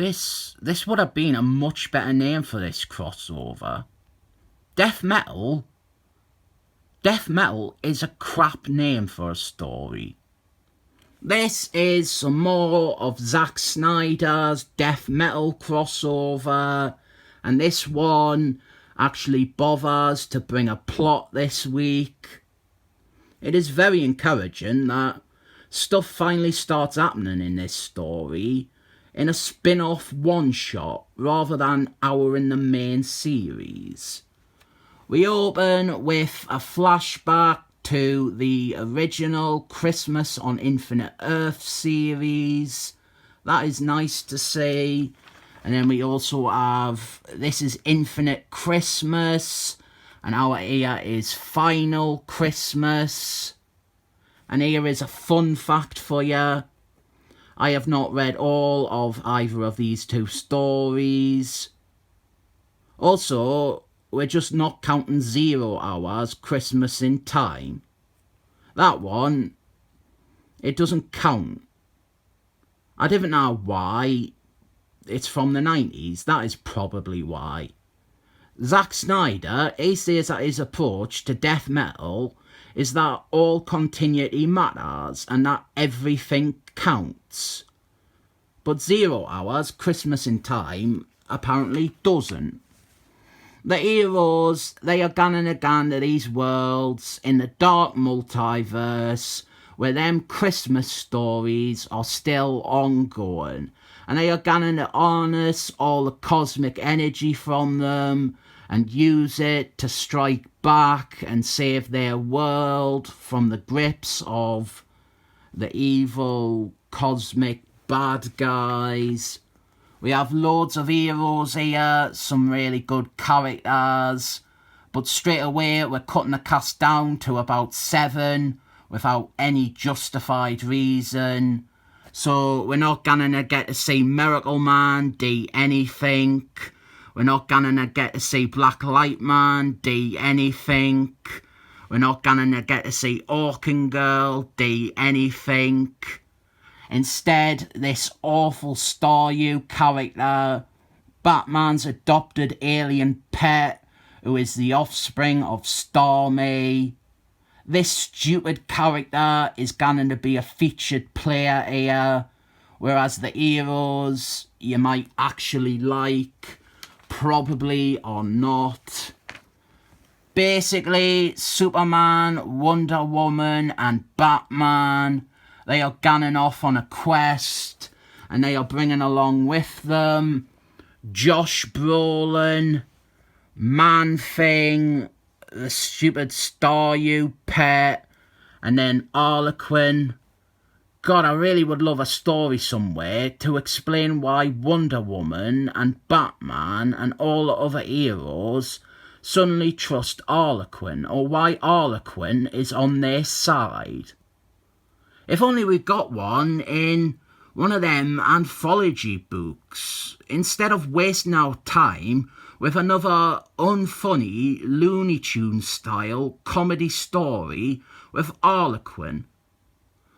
This would have been a much better name for this crossover. Death Metal? Death Metal is a crap name for a story. This is some more of Zack Snyder's Death Metal crossover, and this one actually bothers to bring a plot this week. It is very encouraging that stuff finally starts happening in this story in a spin-off one-shot rather than our in the main series. We open with a flashback to the original Christmas on Infinite Earth series. That is nice to see. And then we also have, this is Infinite Christmas, and our here is Final Christmas. And here is a fun fact for you. I have not read all of either of these two stories. Also, we're just not counting 0 hours Christmas in Time. That one, it doesn't count. I don't know why. It's from the 90s. That is probably why. Zack Snyder, he says that his approach to death metal is that all continuity matters and that everything counts. But 0 hours Christmas in Time apparently doesn't. The heroes, they are going again to these worlds in the dark multiverse where them Christmas stories are still ongoing. And they are going to harness all the cosmic energy from them and use it to strike back and save their world from the grips of the evil cosmic bad guys. We have loads of heroes here, some really good characters, but straight away we're cutting the cast down to about 7 without any justified reason. So we're not gonna get to see Miracle Man do anything. We're not gonna get to see Black Light Man do anything. We're not gonna get to see Orkin Girl do anything. Instead, this awful Staryu character, Batman's adopted alien pet, who is the offspring of Stormy. This stupid character is going to be a featured player here, whereas the heroes you might actually like, probably or not. Basically, Superman, Wonder Woman and Batman, they are gunning off on a quest, and they are bringing along with them Josh Brolin, Man-Thing, the stupid Staryu pet, and then Harlequin. God, I really would love a story somewhere to explain why Wonder Woman and Batman and all the other heroes suddenly trust Harlequin, or why Harlequin is on their side. If only we got one in one of them anthology books, instead of wasting our time with another unfunny Looney Tunes style comedy story with Harlequin.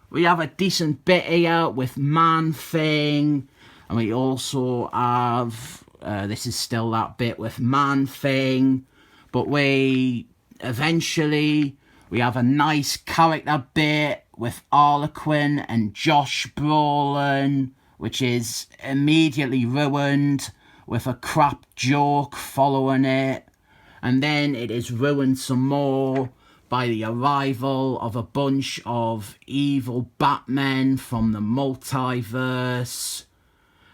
We have a decent bit here with Man-Thing, and we also have, this is still that bit with Man-Thing, but we have a nice character bit with Harlequin and Josh Brolin, which is immediately ruined with a crap joke following it, and then it is ruined some more by the arrival of a bunch of evil Batmen from the multiverse.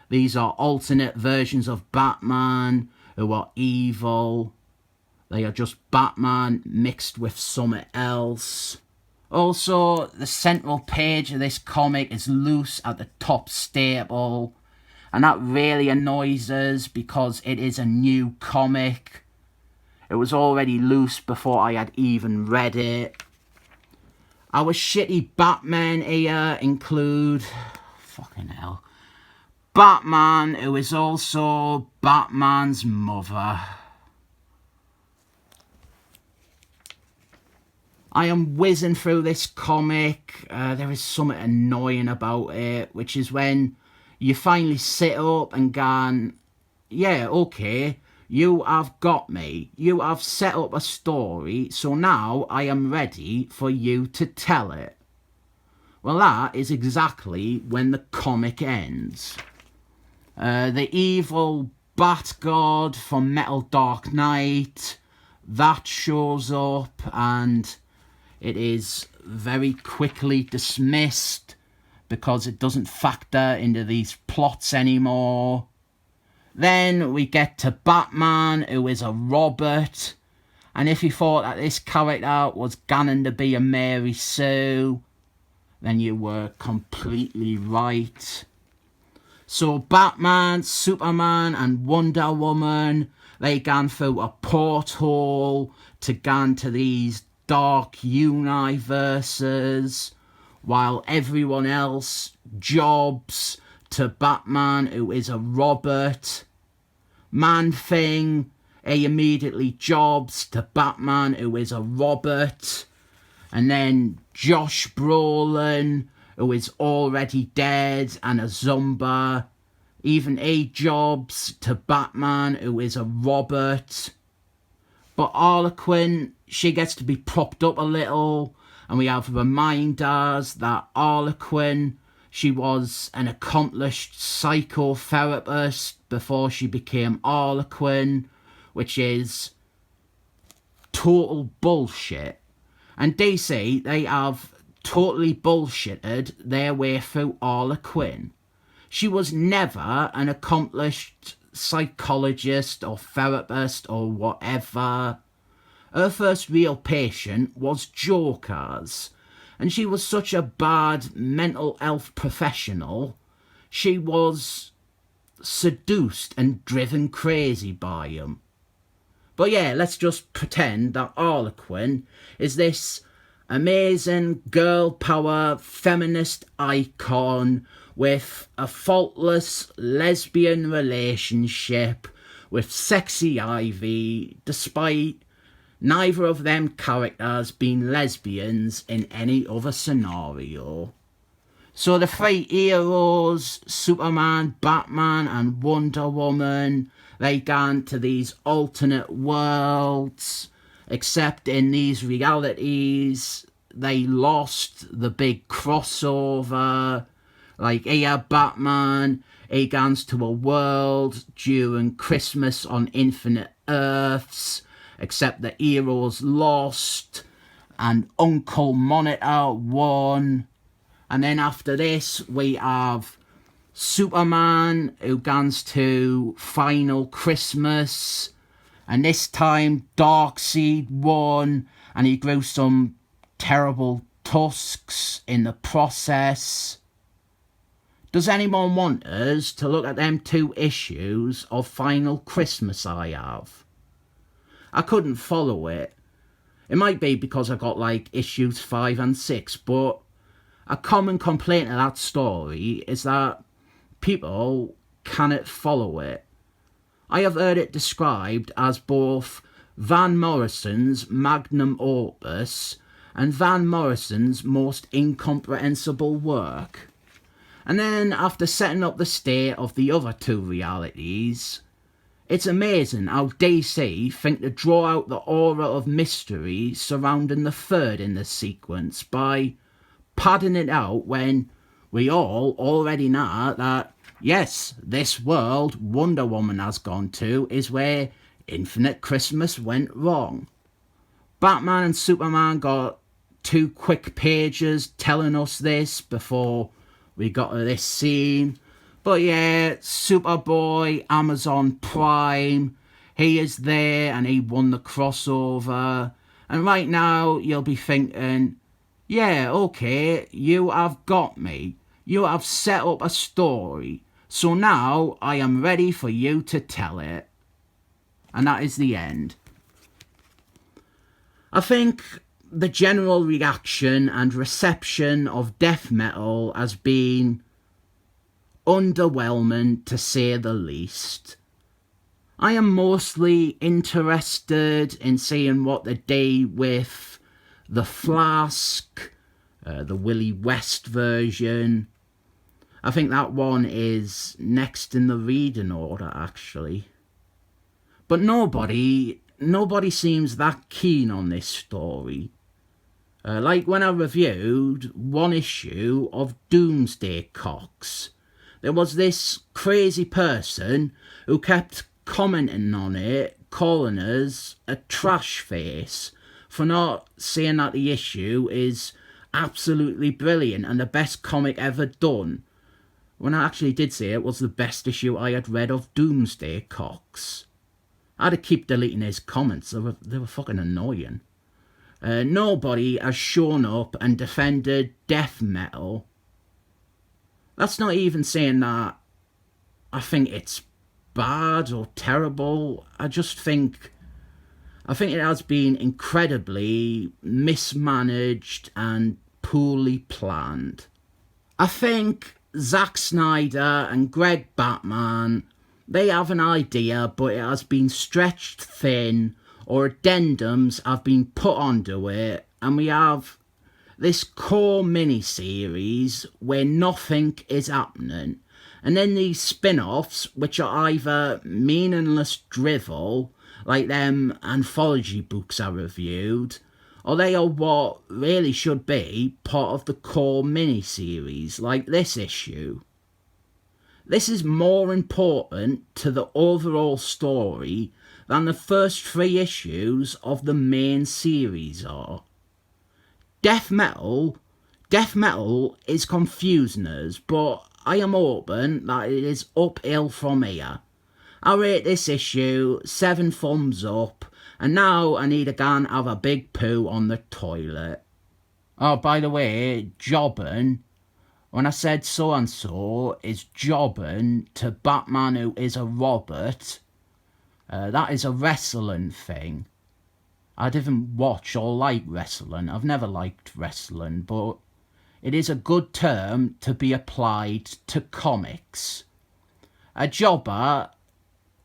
These are alternate versions of Batman who are evil. They are just Batman mixed with something else. Also, the central page of this comic is loose at the top staple, and that really annoys us because it is a new comic. It was already loose before I had even read it. Our shitty Batman here include, fucking hell, Batman, who is also Batman's mother. I am whizzing through this comic. There is something annoying about it, which is when you finally sit up and gone, yeah, okay, you have got me. You have set up a story, so now I am ready for you to tell it. Well, that is exactly when the comic ends. The evil Bat God from Metal Dark Knight, that shows up, and it is very quickly dismissed because it doesn't factor into these plots anymore. Then we get to Batman, who is a Robert, and if you thought that this character was going to be a Mary Sue, then you were completely right. So Batman, Superman and Wonder Woman, they gone through a porthole to go to these dark universes, while everyone else jobs to Batman, who is a Robert. Man-Thing, he immediately jobs to Batman, who is a Robert. And then Josh Brolin, who is already dead and a zombie, even he jobs to Batman, who is a Robert. But Harlequin, she gets to be propped up a little, and we have reminders that Harlequin, she was an accomplished psychotherapist before she became Harlequin, which is total bullshit. And DC, they have totally bullshitted their way through Harlequin. She was never an accomplished psychologist or therapist or whatever. Her first real patient was Joker's, and she was such a bad mental health professional, she was seduced and driven crazy by him. But yeah, let's just pretend that Harlequin is this amazing girl power feminist icon with a faultless lesbian relationship with Sexy Ivy, despite neither of them characters being lesbians in any other scenario. So the three heroes, Superman, Batman and Wonder Woman, they go to these alternate worlds, except in these realities they lost the big crossover. Like here, Batman, he goes to a world during Christmas on Infinite Earths, except the heroes lost and Uncle Monitor won. And then after this we have Superman, who goes to Final Christmas, and this time Darkseid won, and he grew some terrible tusks in the process. Does anyone want us to look at them 2 issues of Final Christmas I have? I couldn't follow it. It might be because I got like issues 5 and 6, but a common complaint of that story is that people cannot follow it. I have heard it described as both Van Morrison's magnum opus and Van Morrison's most incomprehensible work. And then after setting up the state of the other 2 realities, it's amazing how DC think to draw out the aura of mystery surrounding the 3rd in this sequence by padding it out when we all already know that, yes, this world Wonder Woman has gone to is where Infinite Christmas went wrong. Batman and Superman got 2 quick pages telling us this before we got to this scene. But yeah, Superboy, Amazon Prime, he is there and he won the crossover. And right now you'll be thinking, yeah, okay, you have got me. You have set up a story. So now I am ready for you to tell it. And that is the end. I think the general reaction and reception of death metal has been underwhelming, to say the least. I am mostly interested in seeing what they do with the Flask, the Willie West version. I think that one is next in the reading order, actually. But nobody seems that keen on this story. Like when I reviewed one issue of Doomsday Cocks, there was this crazy person who kept commenting on it, calling us a trash face for not saying that the issue is absolutely brilliant and the best comic ever done, when I actually did say it was the best issue I had read of Doomsday Cocks. I had to keep deleting his comments, they were fucking annoying. Nobody has shown up and defended death metal. That's not even saying that I think it's bad or terrible. I think it has been incredibly mismanaged and poorly planned. I think Zack Snyder and Greg Batman, they have an idea, but it has been stretched thin, or addendums have been put onto it, and we have this core mini-series where nothing is happening. And then these spin-offs, which are either meaningless drivel, like them anthology books I reviewed, or they are what really should be part of the core mini-series, like this issue. This is more important to the overall story than the first 3 issues of the main series are. Death metal is confusing us, but I am hoping that it is uphill from here. I rate this issue 7 thumbs up, and now I need to go and have a big poo on the toilet. Oh, by the way, jobbing, when I said so-and-so is jobbing to Batman who is a Robert, that is a wrestling thing. I didn't watch or like wrestling. I've never liked wrestling, but it is a good term to be applied to comics. A jobber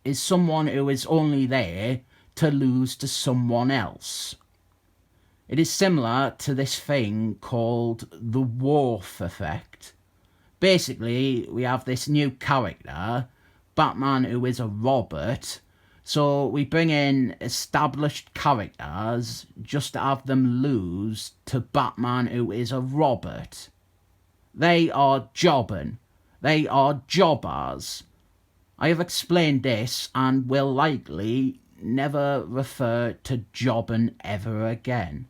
is someone who is only there to lose to someone else. It is similar to this thing called the Worf effect. Basically, we have this new character, Batman who is a Robert, so we bring in established characters just to have them lose to Batman who is a Robert. They are jobbing. They are jobbers. I have explained this and will likely never refer to jobbing ever again.